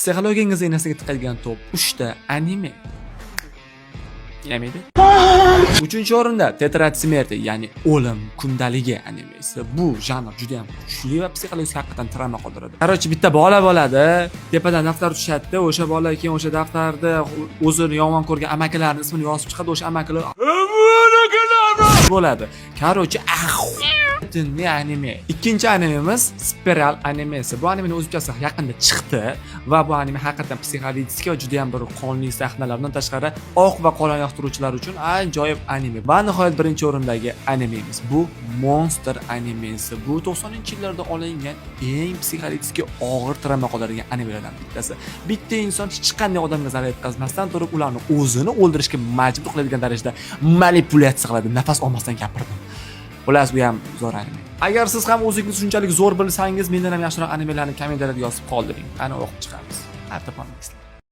psixologiyangizga narsaga tiqadigan top 3 ta anime. Yemaydi. 3-o'rinda Tетрадь смерти, ya'ni o'lim kundaligi animesi. Bu janr juda ham kuchli va psixologik haqiqatan travma qoldiradi. Qarochi bitta bola bo'ladi, tepadan daftar tushadi, o'sha bola keyin o'sha daftarda o'zini yomon ko'rgan amakalarining ismini yozib chiqadi, o'sha amakalar bo'ladi. Qarochi dinli anime. Ikkinchi animemiz Spiral animesi. Bu animening o'zbekchasi yaqinda chiqdi va bu anime haqiqatan psixologik va juda ham bir qonli sahnalardan tashqari oq va qora yoqtiruvchilar uchun ajoyib anime. Va nihoyat birinchi o'rindagi animemiz bu Monster animesi. Bu 90-yillarda olingan eng psixologik og'ir travma qoldirgan animelardan bittasi. Bitta inson hech qanday odamga zarar yetkazmasdan turib ularni o'zini o'ldirishga majbur qiladigan darajada manipulyatsiya qiladi. Nafas olmasdan gapirdim. Xullas bu ham zo'r anime. Agar siz ham o'zingiz shunchalik zo'r bilsangiz, mendan ham yaxshiroq animelarni kommentariyada yozib qoldiring. Qani o'qib chiqamiz. Artib olmaysizlar.